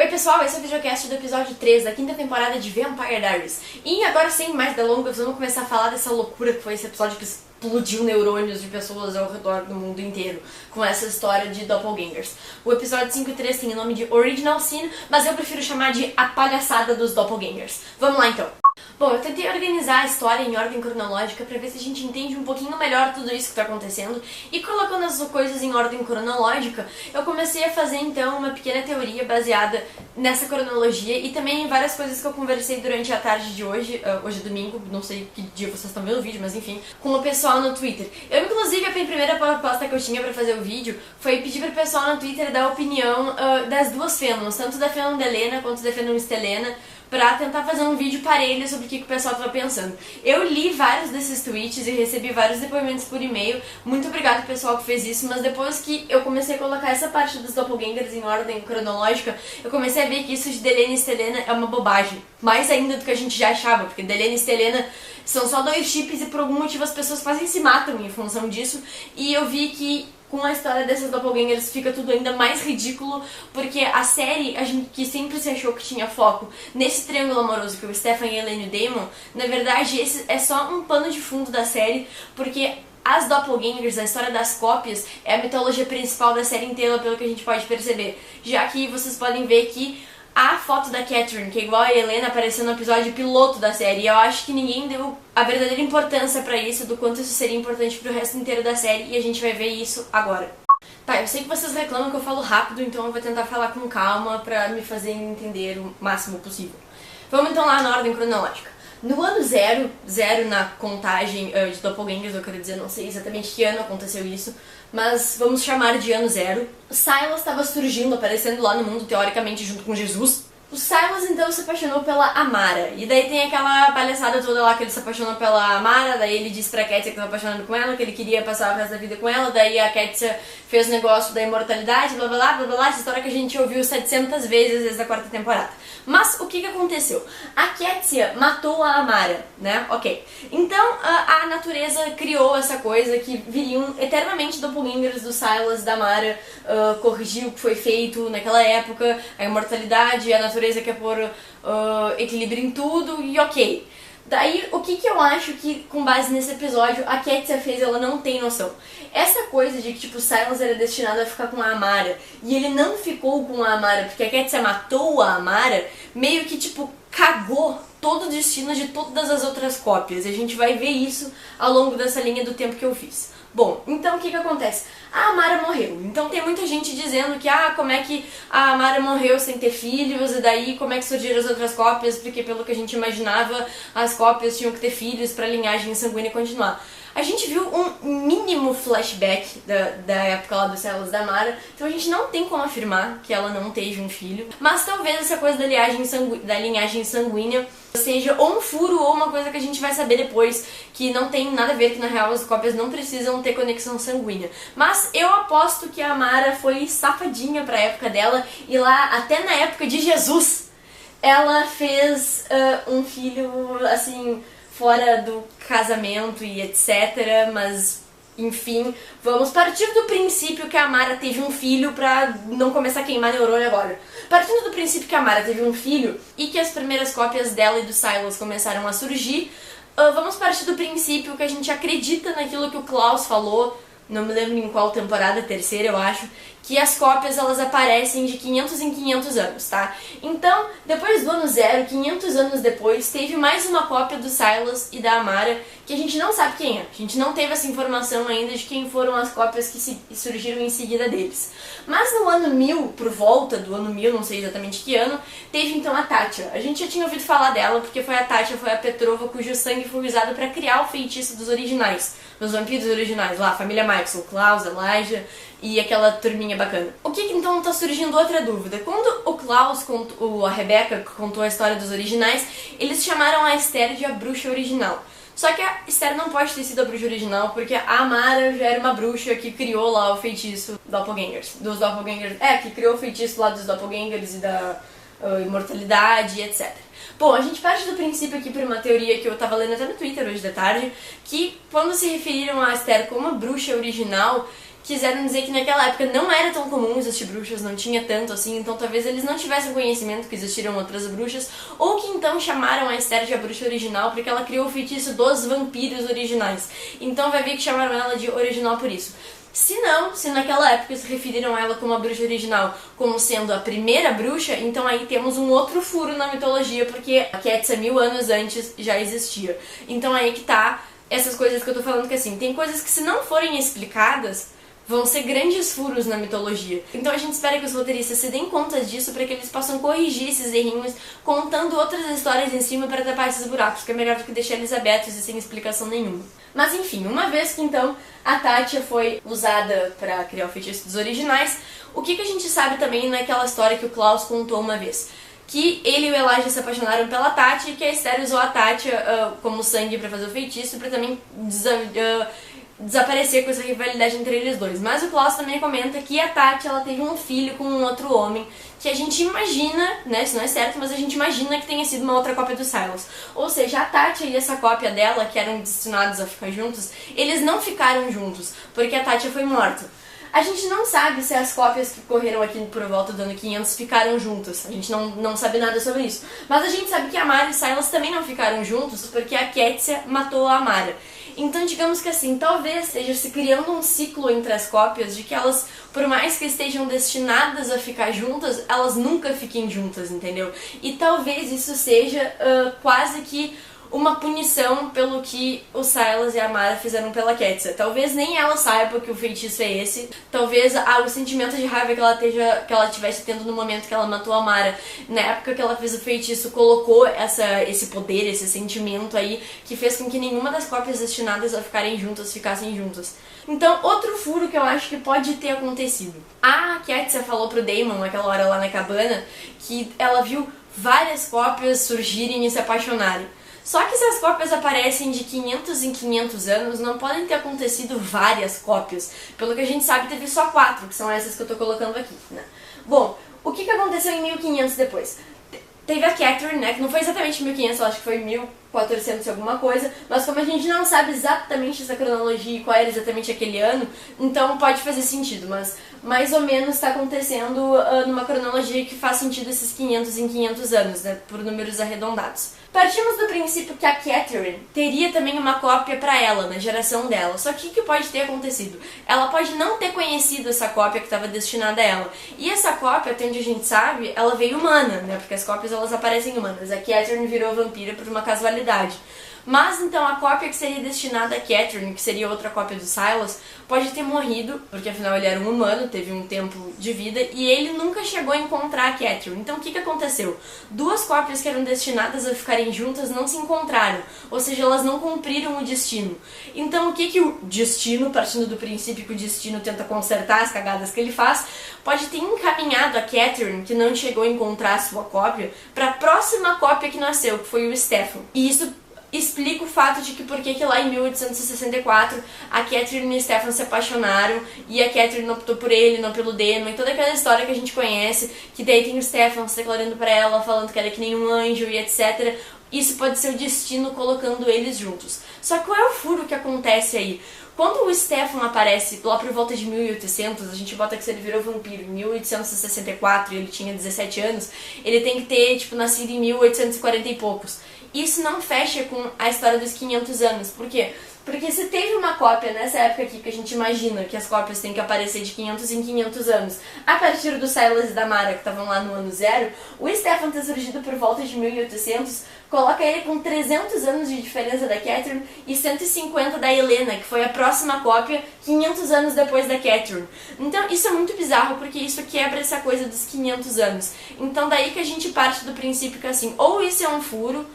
Oi pessoal, esse é o videocast do episódio 3 da quinta temporada de Vampire Diaries. E agora, sem mais delongas, vamos começar a falar dessa loucura que foi esse episódio que explodiu neurônios de pessoas ao redor do mundo inteiro com essa história de doppelgangers. O episódio 5 e 3 tem o nome de Original Sin, mas eu prefiro chamar de A Palhaçada dos Doppelgangers. Vamos lá então. Bom, eu tentei organizar a história em ordem cronológica pra ver se a gente entende um pouquinho melhor tudo isso que tá acontecendo, e colocando as coisas em ordem cronológica, eu comecei a fazer então uma pequena teoria baseada nessa cronologia e também em várias coisas que eu conversei durante a tarde de hoje, hoje é domingo, não sei que dia vocês estão vendo o vídeo, mas enfim, com o pessoal no Twitter. Eu, inclusive, a primeira proposta que eu tinha pra fazer o vídeo foi pedir pro pessoal no Twitter dar a opinião das duas Fenoms, tanto da Fenom de Helena quanto da Fenom Stelena, pra tentar fazer um vídeo parelho sobre o que o pessoal tava pensando. Eu li vários desses tweets e recebi vários depoimentos por e-mail. Muito obrigado ao pessoal que fez isso, mas depois que eu comecei a colocar essa parte dos doppelgangers em ordem cronológica, eu comecei a ver que isso de Delena e Stelena é uma bobagem. Mais ainda do que a gente já achava, porque Delena e Stelena são só dois chips e por algum motivo as pessoas quase se matam em função disso. E eu vi que com a história dessas doppelgangers fica tudo ainda mais ridículo, porque a série, a gente que sempre se achou que tinha foco nesse triângulo amoroso que é o Stefan, Elaine e o Damon, na verdade esse é só um pano de fundo da série, porque as doppelgangers, a história das cópias, é a mitologia principal da série inteira, pelo que a gente pode perceber, já que vocês podem ver que a foto da Catherine, que é igual a Helena, apareceu no episódio piloto da série, e eu acho que ninguém deu a verdadeira importância pra isso, do quanto isso seria importante pro resto inteiro da série, e a gente vai ver isso agora. Tá, eu sei que vocês reclamam que eu falo rápido, então eu vou tentar falar com calma pra me fazer entender o máximo possível. Vamos então lá na ordem cronológica. No ano zero na contagem de doppelgangers, eu quero dizer, não sei exatamente que ano aconteceu isso, mas vamos chamar de ano zero. Silas estava surgindo, aparecendo lá no mundo, teoricamente, junto com Jesus. O Silas, então, se apaixonou pela Amara, e daí tem aquela palhaçada toda lá que ele se apaixonou pela Amara, daí ele disse pra Katia que estava apaixonado com ela, que ele queria passar o resto da vida com ela, daí a Katia fez o negócio da imortalidade, blá blá blá blá blá, essa história que a gente ouviu 700 vezes desde a quarta temporada. Mas o que aconteceu? A Katia matou a Amara, né? Ok. Então a natureza criou essa coisa que viriam eternamente doppelgangers do Silas, da Amara, corrigiu o que foi feito naquela época, a imortalidade, a natureza quer pôr equilíbrio em tudo e ok. Daí, o que eu acho que, com base nesse episódio, a Katia fez, ela não tem noção. Essa coisa de que, tipo, o Silas era destinado a ficar com a Amara, e ele não ficou com a Amara porque a Katia matou a Amara, meio que, tipo, cagou todo o destino de todas as outras cópias. E a gente vai ver isso ao longo dessa linha do tempo que eu fiz. Bom, então o que acontece? A Amara morreu, então tem muita gente dizendo que como é que a Amara morreu sem ter filhos, e daí como é que surgiram as outras cópias, porque pelo que a gente imaginava, as cópias tinham que ter filhos pra linhagem sanguínea continuar. A gente viu um mínimo flashback da época lá do Silas da Amara, então a gente não tem como afirmar que ela não teve um filho, mas talvez essa coisa da linhagem sanguínea seja ou um furo ou uma coisa que a gente vai saber depois, que não tem nada a ver, que na real as cópias não precisam ter conexão sanguínea. Mas eu aposto que a Amara foi safadinha pra época dela, e lá, até na época de Jesus, ela fez um filho, assim, fora do casamento e etc, mas enfim, vamos partir do princípio que a Amara teve um filho pra não começar a queimar neurônio agora. Partindo do princípio que a Amara teve um filho e que as primeiras cópias dela e do Silas começaram a surgir, vamos partir do princípio que a gente acredita naquilo que o Klaus falou, não me lembro em qual temporada, terceira eu acho, que as cópias elas aparecem de 500 em 500 anos, tá? Então, depois do ano zero, 500 anos depois, teve mais uma cópia do Silas e da Amara, que a gente não sabe quem é. A gente não teve essa informação ainda de quem foram as cópias que surgiram em seguida deles. Mas no ano 1000, por volta do ano 1000, não sei exatamente que ano, teve então a Tatya. A gente já tinha ouvido falar dela, porque foi a Tatya, foi a Petrova cujo sangue foi usado para criar o feitiço dos originais, dos vampiros originais, lá, a família Michael, Klaus, Elijah e aquela turminha bacana. O que então tá surgindo outra dúvida? Quando o Klaus, a Rebecca contou a história dos originais, eles chamaram a Esther de a bruxa original. Só que a Esther não pode ter sido a bruxa original, porque a Amara já era uma bruxa que criou lá o feitiço dos doppelgangers, que criou o feitiço lá dos doppelgangers e da imortalidade, etc. Bom, a gente parte do princípio aqui por uma teoria que eu tava lendo até no Twitter hoje de tarde, que quando se referiram a Esther como a bruxa original, quiseram dizer que naquela época não era tão comum existir bruxas, não tinha tanto assim, então talvez eles não tivessem conhecimento que existiram outras bruxas, ou que então chamaram a Esther de a bruxa original porque ela criou o feitiço dos vampiros originais. Então vai ver que chamaram ela de original por isso. Se não, se naquela época se referiram a ela como a bruxa original, como sendo a primeira bruxa, então aí temos um outro furo na mitologia, porque a Qetsia 1000 anos antes já existia. Então aí que tá essas coisas que eu tô falando, que assim, tem coisas que se não forem explicadas, vão ser grandes furos na mitologia. Então a gente espera que os roteiristas se deem conta disso para que eles possam corrigir esses errinhos, contando outras histórias em cima para tapar esses buracos, que é melhor do que deixar eles abertos e sem explicação nenhuma. Mas enfim, uma vez que então a Tátia foi usada para criar o feitiço dos originais, o que a gente sabe também naquela história que o Klaus contou uma vez? Que ele e o Elijah se apaixonaram pela Tátia e que a Esther usou a Tátia como sangue para fazer o feitiço, para também desaparecer com essa rivalidade entre eles dois. Mas o Klaus também comenta que a Tátia, ela teve um filho com um outro homem, que a gente imagina, né, isso não é certo, mas a gente imagina que tenha sido uma outra cópia do Silas. Ou seja, a Tátia e essa cópia dela, que eram destinados a ficar juntos, eles não ficaram juntos, porque a Tátia foi morta. A gente não sabe se as cópias que correram aqui por volta do ano 500 ficaram juntas. A gente não sabe nada sobre isso. Mas a gente sabe que a Mara e Silas também não ficaram juntos porque a Qetsia matou a Mara. Então, digamos que assim, talvez esteja se criando um ciclo entre as cópias de que elas, por mais que estejam destinadas a ficar juntas, elas nunca fiquem juntas, entendeu? E talvez isso seja quase que uma punição pelo que o Silas e a Mara fizeram pela Qetsia. Talvez nem ela saiba que o feitiço é esse. Talvez o sentimento de raiva que ela tivesse tendo no momento que ela matou a Mara, na época que ela fez o feitiço, colocou esse poder, esse sentimento aí, que fez com que nenhuma das cópias destinadas a ficarem juntas ficassem juntas. Então, outro furo que eu acho que pode ter acontecido. A Qetsia falou pro Daemon, naquela hora lá na cabana, que ela viu várias cópias surgirem e se apaixonarem. Só que se as cópias aparecem de 500 em 500 anos, não podem ter acontecido várias cópias. Pelo que a gente sabe, teve só 4, que são essas que eu tô colocando aqui, né? Bom, o que aconteceu em 1500 depois? Teve a Catherine, né, que não foi exatamente 1500, eu acho que foi 1400 e alguma coisa, mas como a gente não sabe exatamente essa cronologia e qual era exatamente aquele ano, então pode fazer sentido, mas mais ou menos está acontecendo numa cronologia que faz sentido esses 500 em 500 anos, né, por números arredondados. Partimos do princípio que a Catherine teria também uma cópia para ela, na geração dela. Só que o que pode ter acontecido? Ela pode não ter conhecido essa cópia que estava destinada a ela. E essa cópia, até onde a gente sabe, ela veio humana, né? Porque as cópias elas aparecem humanas. A Catherine virou vampira por uma casualidade. Mas então a cópia que seria destinada a Catherine, que seria outra cópia do Silas, pode ter morrido, porque afinal ele era um humano, teve um tempo de vida, e ele nunca chegou a encontrar a Catherine. Então o que aconteceu? Duas cópias que eram destinadas a ficarem juntas não se encontraram, ou seja, elas não cumpriram o destino. Então o que o destino, partindo do princípio que o destino tenta consertar as cagadas que ele faz, pode ter encaminhado a Catherine, que não chegou a encontrar a sua cópia, para a próxima cópia que nasceu, que foi o Stefan. E isso explica o fato de que por que lá em 1864 a Catherine e o Stefan se apaixonaram e a Catherine optou por ele, não pelo Daemon, e toda aquela história que a gente conhece, que daí tem o Stefan se declarando pra ela, falando que ela é que nem um anjo e etc. Isso pode ser o destino colocando eles juntos. Só que qual é o furo que acontece aí? Quando o Stefan aparece lá por volta de 1800, a gente bota que se ele virou vampiro em 1864 e ele tinha 17 anos, ele tem que ter, tipo, nascido em 1840 e poucos. Isso não fecha com a história dos 500 anos. Por quê? Porque se teve uma cópia nessa época aqui, que a gente imagina que as cópias têm que aparecer de 500 em 500 anos, a partir do Silas e da Mara, que estavam lá no ano zero, o Stefan ter surgido por volta de 1800, coloca ele com 300 anos de diferença da Catherine e 150 da Helena, que foi a próxima cópia 500 anos depois da Catherine. Então isso é muito bizarro, porque isso quebra essa coisa dos 500 anos. Então daí que a gente parte do princípio que assim, ou isso é um furo,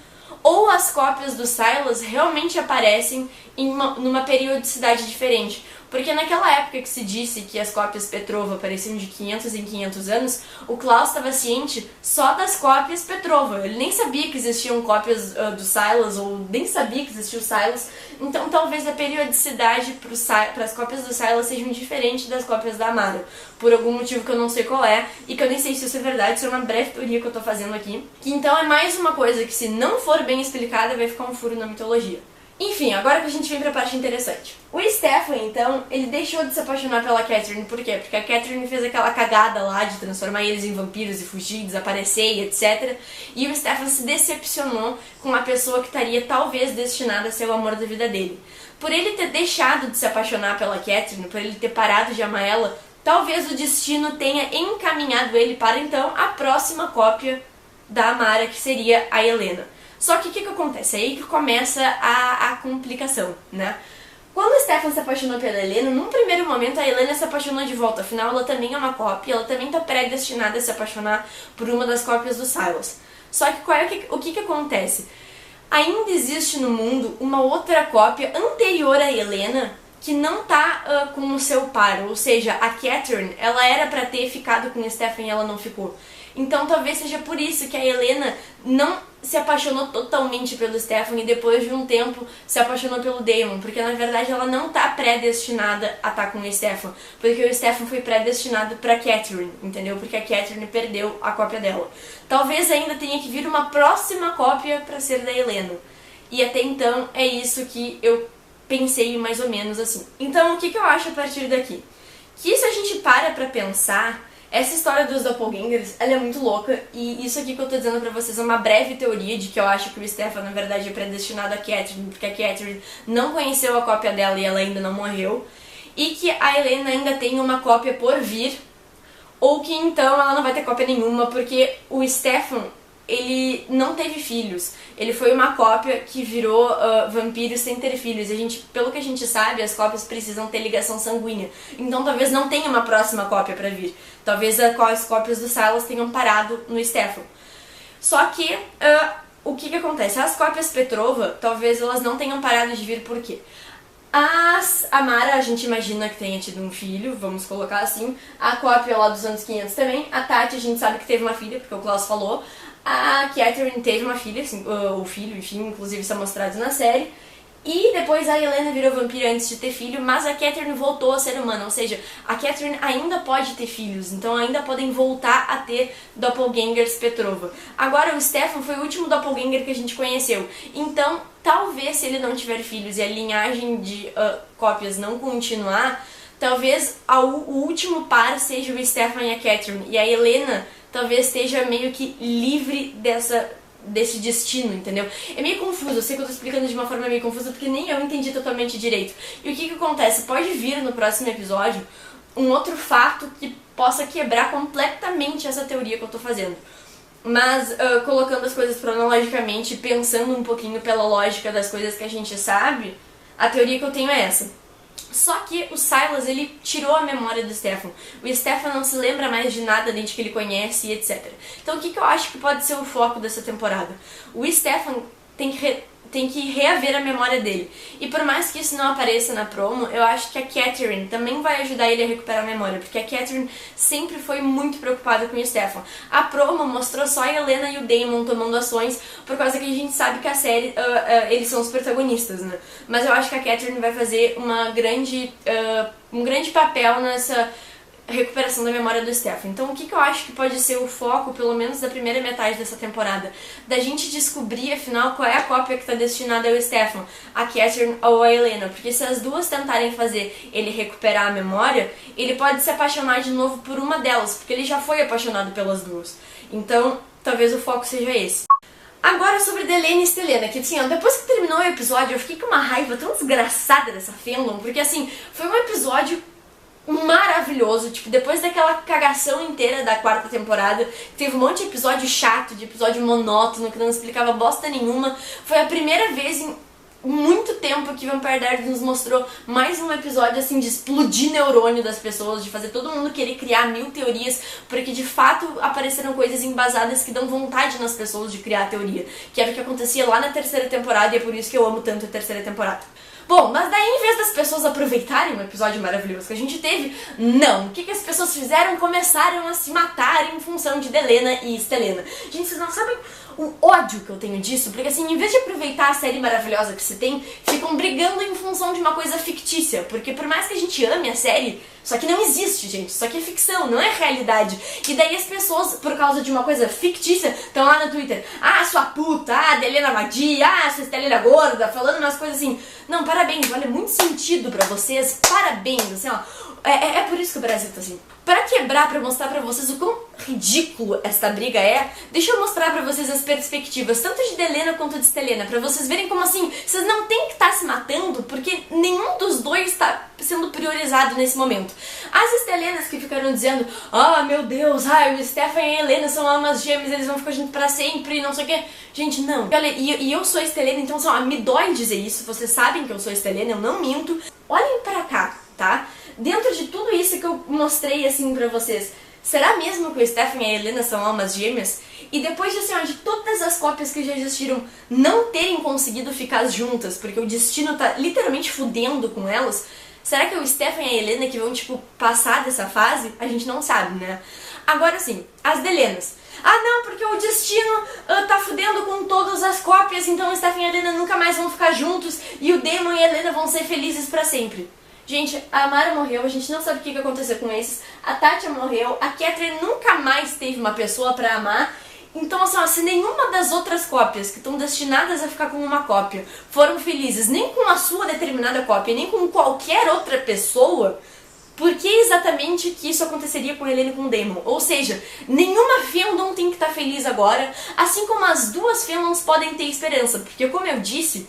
ou as cópias do Silas realmente aparecem numa periodicidade diferente. Porque naquela época que se disse que as cópias Petrova apareciam de 500 em 500 anos, o Klaus estava ciente só das cópias Petrova. Ele nem sabia que existiam cópias do Silas, ou nem sabia que existia o Silas. Então talvez a periodicidade para as cópias do Silas sejam diferentes das cópias da Mara. Por algum motivo que eu não sei qual é, e que eu nem sei se isso é verdade, isso é uma breve teoria que eu tô fazendo aqui. Que então é mais uma coisa que, se não for bem explicada, vai ficar um furo na mitologia. Enfim, agora que a gente vem pra parte interessante. O Stefan, então, ele deixou de se apaixonar pela Catherine. Por quê? Porque a Catherine fez aquela cagada lá de transformar eles em vampiros e fugir, desaparecer e etc. E o Stefan se decepcionou com a pessoa que estaria talvez destinada a ser o amor da vida dele. Por ele ter deixado de se apaixonar pela Catherine, por ele ter parado de amar ela, talvez o destino tenha encaminhado ele para, então, a próxima cópia da Amara, que seria a Helena. Só que o que acontece? É aí que começa a complicação, né? Quando o Stefan se apaixonou pela Helena, num primeiro momento a Helena se apaixonou de volta. Afinal, ela também é uma cópia, ela também está predestinada a se apaixonar por uma das cópias do Silas. Só que o que acontece? Ainda existe no mundo uma outra cópia anterior à Helena que não tá com o seu par. Ou seja, a Catherine, ela era pra ter ficado com o Stefan e ela não ficou. Então talvez seja por isso que a Helena não se apaixonou totalmente pelo Stefan e depois de um tempo se apaixonou pelo Damon, porque na verdade ela não tá predestinada a estar com o Stefan, porque o Stefan foi predestinado pra Catherine, entendeu? Porque a Catherine perdeu a cópia dela. Talvez ainda tenha que vir uma próxima cópia pra ser da Helena. E até então é isso que eu pensei mais ou menos assim. Então o que eu acho a partir daqui? Que se a gente para pra pensar, essa história dos doppelgangers, ela é muito louca, e isso aqui que eu tô dizendo pra vocês é uma breve teoria de que eu acho que o Stefan, na verdade, é predestinado a Catherine, porque a Catherine não conheceu a cópia dela e ela ainda não morreu, e que a Helena ainda tem uma cópia por vir, ou que então ela não vai ter cópia nenhuma, porque o Stefan, ele não teve filhos. Ele foi uma cópia que virou vampiro sem ter filhos. E pelo que a gente sabe, as cópias precisam ter ligação sanguínea. Então talvez não tenha uma próxima cópia pra vir. Talvez as cópias do Silas tenham parado no Stefan. Só que, o que acontece? As cópias Petrova, talvez elas não tenham parado de vir. Por quê? A Amara, a gente imagina que tenha tido um filho, vamos colocar assim. A cópia lá dos anos 500 também. A Tati, a gente sabe que teve uma filha, porque o Klaus falou. A Catherine teve uma filha, assim, o filho, enfim, inclusive está mostrado na série. E depois a Helena virou vampira antes de ter filho, mas a Catherine voltou a ser humana, ou seja, a Catherine ainda pode ter filhos, então ainda podem voltar a ter doppelgangers Petrova. Agora o Stefan foi o último doppelganger que a gente conheceu, então talvez se ele não tiver filhos e a linhagem de cópias não continuar, talvez o último par seja o Stefan e a Catherine, e a Helena talvez esteja meio que livre desse destino, entendeu? É meio confuso, eu sei que eu tô explicando de uma forma meio confusa porque nem eu entendi totalmente direito. E o que acontece? Pode vir no próximo episódio um outro fato que possa quebrar completamente essa teoria que eu tô fazendo. Mas, colocando as coisas cronologicamente, pensando um pouquinho pela lógica das coisas que a gente sabe, a teoria que eu tenho é essa. Só que o Silas, ele tirou a memória do Stefan. O Stefan não se lembra mais de nada desde que ele conhece e etc. Então o que eu acho que pode ser o foco dessa temporada? O Stefan tem que reaver a memória dele. E por mais que isso não apareça na promo, eu acho que a Catherine também vai ajudar ele a recuperar a memória, porque a Catherine sempre foi muito preocupada com o Stefan. A promo mostrou só a Helena e o Damon tomando ações, por causa que a gente sabe que a série, eles são os protagonistas, né? Mas eu acho que a Catherine vai fazer um grande papel nessa recuperação da memória do Stefan. Então o que eu acho que pode ser o foco, pelo menos da primeira metade dessa temporada, da gente descobrir afinal qual é a cópia que está destinada ao Stefan, a Catherine ou a Helena, porque se as duas tentarem fazer ele recuperar a memória, ele pode se apaixonar de novo por uma delas, porque ele já foi apaixonado pelas duas. Então talvez o foco seja esse. Agora sobre Delaney e Stelena, que assim, depois que terminou o episódio eu fiquei com uma raiva tão desgraçada dessa fandom, porque assim, foi um episódio maravilhoso, tipo, depois daquela cagação inteira da quarta temporada, teve um monte de episódio chato, de episódio monótono, que não explicava bosta nenhuma, foi a primeira vez em muito tempo que Vampire Diaries nos mostrou mais um episódio assim de explodir neurônio das pessoas, de fazer todo mundo querer criar 1000 teorias, porque de fato apareceram coisas embasadas que dão vontade nas pessoas de criar teoria, que era o que acontecia lá na terceira temporada, e é por isso que eu amo tanto a terceira temporada. Bom, mas daí em vez das pessoas aproveitarem o episódio maravilhoso que a gente teve, não. O que as pessoas fizeram? Começaram a se matar em função de Delena e Stelena. Gente, vocês não sabem o ódio que eu tenho disso, porque assim, em vez de aproveitar a série maravilhosa que você tem, ficam brigando em função de uma coisa fictícia, porque por mais que a gente ame a série, só que não existe, gente, isso aqui é ficção, não é realidade. E daí as pessoas, por causa de uma coisa fictícia, estão lá no Twitter, ah, sua puta, ah, Delena vadia, ah, sua Estelina gorda, falando umas coisas assim. Não, parabéns, olha, muito sentido pra vocês, parabéns, assim, ó. É por isso que o Brasil tá assim. Pra quebrar, pra mostrar pra vocês o quão ridículo esta briga é, deixa eu mostrar pra vocês as perspectivas, tanto de Delena quanto de Estelena, pra vocês verem como assim, vocês não têm que estar se matando, porque nenhum dos dois tá sendo priorizado nesse momento. As Estelenas que ficaram dizendo, ah, meu Deus, o Stefan e a Helena são almas gêmeas, eles vão ficar juntos pra sempre, não sei o que. Gente, não. E eu sou Estelena, então assim, me dói dizer isso, vocês sabem que eu sou Estelena, eu não minto. Olhem pra cá, tá? Dentro de tudo isso que eu mostrei assim pra vocês, será mesmo que o Stefan e a Helena são almas gêmeas? E depois de, assim, de todas as cópias que já existiram não terem conseguido ficar juntas, porque o destino tá literalmente fudendo com elas, será que é o Stefan e a Helena que vão, tipo, passar dessa fase? A gente não sabe, né? Agora sim, as Delenas. Ah não, porque o destino tá fudendo com todas as cópias, então o Stefan e a Helena nunca mais vão ficar juntos e o Damon e a Helena vão ser felizes pra sempre. Gente, a Amara morreu, a gente não sabe o que aconteceu com esses. A Tatya morreu, a Catherine nunca mais teve uma pessoa pra amar. Então, assim, se nenhuma das outras cópias que estão destinadas a ficar com uma cópia foram felizes, nem com a sua determinada cópia, nem com qualquer outra pessoa, por que exatamente que isso aconteceria com a Helena e com o Damon? Ou seja, nenhuma fandom tem que estar feliz agora, assim como as duas fandoms podem ter esperança, porque como eu disse,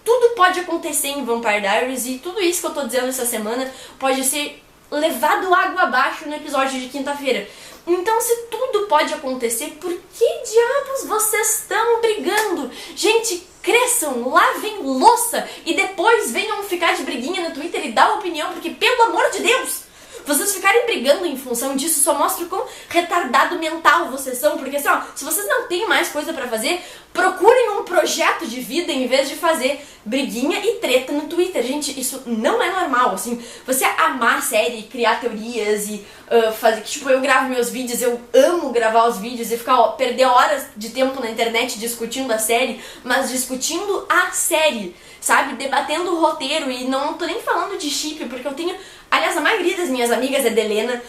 tudo pode acontecer em Vampire Diaries e tudo isso que eu tô dizendo essa semana pode ser levado água abaixo no episódio de quinta-feira. Então, se tudo pode acontecer, por que diabos vocês estão brigando? Gente, cresçam, lavem louça e depois venham ficar de briguinha no Twitter e dar opinião, porque pelo amor de Deus, vocês ficarem brigando em função disso só mostra o quão retardado mental vocês são, porque assim, se vocês não têm mais coisa pra fazer, procurem um projeto de vida em vez de fazer briguinha e treta no Twitter. Gente, isso não é normal, assim, você amar a série, criar teorias e fazer, tipo, eu gravo meus vídeos, eu amo gravar os vídeos e ficar, perder horas de tempo na internet discutindo a série, mas discutindo a série, sabe, debatendo o roteiro e não tô nem falando de chip, porque eu tenho, aliás, a maioria das minhas amigas é Delena,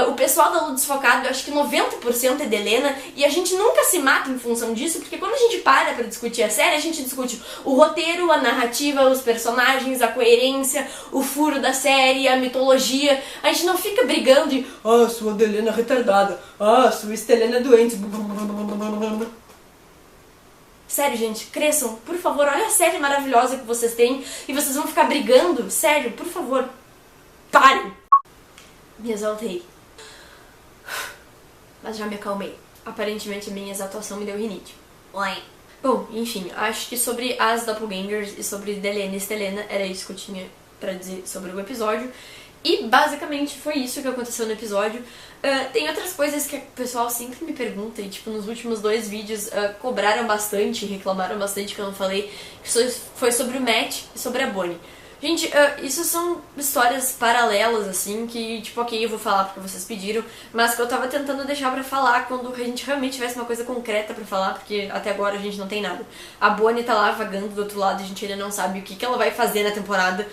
o pessoal da Lu Desfocado, eu acho que 90% é Delena, e a gente nunca se mata em função disso, porque quando a gente para pra discutir a série, a gente discute o roteiro, a narrativa, os personagens, a coerência, o furo da série, a mitologia. A gente não fica brigando de sua Delena retardada, sua Estelena doente. Sério, gente, cresçam, por favor, olha a série maravilhosa que vocês têm e vocês vão ficar brigando, sério, por favor, parem. Me exaltei. Mas já me acalmei. Aparentemente a minha exaltação me deu rinite. Oi. Bom, enfim, acho que sobre as Doppelgangers e sobre Delena e Estelena era isso que eu tinha pra dizer sobre o episódio. E basicamente foi isso que aconteceu no episódio. Tem outras coisas que o pessoal sempre me pergunta e tipo, nos últimos 2 vídeos cobraram bastante, reclamaram bastante que eu não falei, que foi sobre o Matt e sobre a Bonnie. Gente, isso são histórias paralelas, assim, que, tipo, ok, eu vou falar porque vocês pediram, mas que eu tava tentando deixar pra falar quando a gente realmente tivesse uma coisa concreta pra falar, porque até agora a gente não tem nada. A Bonnie tá lá vagando do outro lado e a gente ainda não sabe o que ela vai fazer na temporada,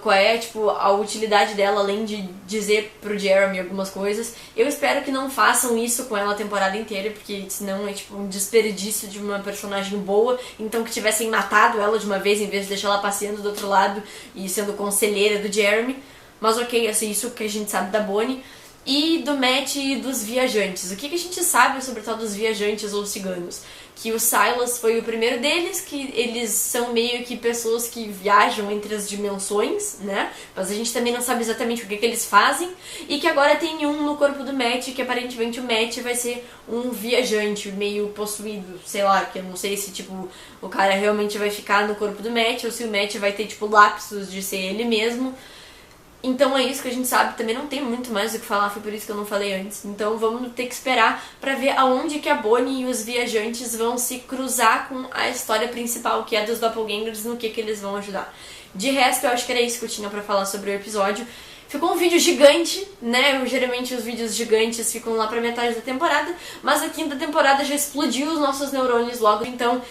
qual é, tipo, a utilidade dela, além de dizer pro Jeremy algumas coisas. Eu espero que não façam isso com ela a temporada inteira, porque senão é, tipo, um desperdício de uma personagem boa, então que tivessem matado ela de uma vez em vez de deixar ela passeando do outro lado e sendo conselheira do Jeremy. Mas ok, assim, isso que a gente sabe da Bonnie. E do Matt e dos viajantes. O que a gente sabe sobre o tal dos viajantes ou ciganos? Que o Silas foi o primeiro deles, que eles são meio que pessoas que viajam entre as dimensões, né? Mas a gente também não sabe exatamente o que eles fazem. E que agora tem um no corpo do Matt, que aparentemente o Matt vai ser um viajante meio possuído. Sei lá, que eu não sei se tipo o cara realmente vai ficar no corpo do Matt ou se o Matt vai ter tipo lapsos de ser ele mesmo. Então é isso que a gente sabe, também não tem muito mais o que falar, foi por isso que eu não falei antes. Então vamos ter que esperar pra ver aonde que a Bonnie e os viajantes vão se cruzar com a história principal, que é dos Doppelgangers, no que eles vão ajudar. De resto, eu acho que era isso que eu tinha pra falar sobre o episódio. Ficou um vídeo gigante, né? Geralmente os vídeos gigantes ficam lá pra metade da temporada, mas a quinta temporada já explodiu os nossos neurônios logo, então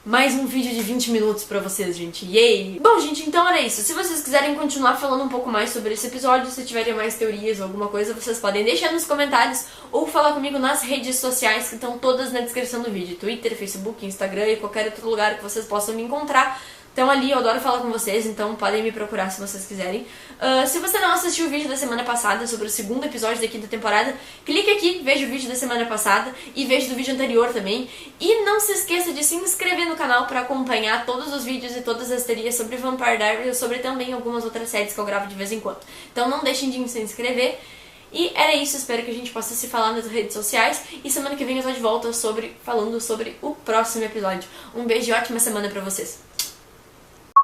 mais um vídeo de 20 minutos pra vocês, gente. Yay! Bom, gente, então era isso. Se vocês quiserem continuar falando um pouco mais sobre esse episódio, se tiverem mais teorias ou alguma coisa, vocês podem deixar nos comentários ou falar comigo nas redes sociais que estão todas na descrição do vídeo. Twitter, Facebook, Instagram e qualquer outro lugar que vocês possam me encontrar. Então ali eu adoro falar com vocês, então podem me procurar se vocês quiserem. Se você não assistiu o vídeo da semana passada sobre o segundo episódio da quinta temporada, clique aqui, veja o vídeo da semana passada e veja do vídeo anterior também. E não se esqueça de se inscrever no canal para acompanhar todos os vídeos e todas as teorias sobre Vampire Diaries e sobre também algumas outras séries que eu gravo de vez em quando. Então não deixem de se inscrever. E era isso, espero que a gente possa se falar nas redes sociais. E semana que vem eu tô de volta falando sobre o próximo episódio. Um beijo e ótima semana pra vocês.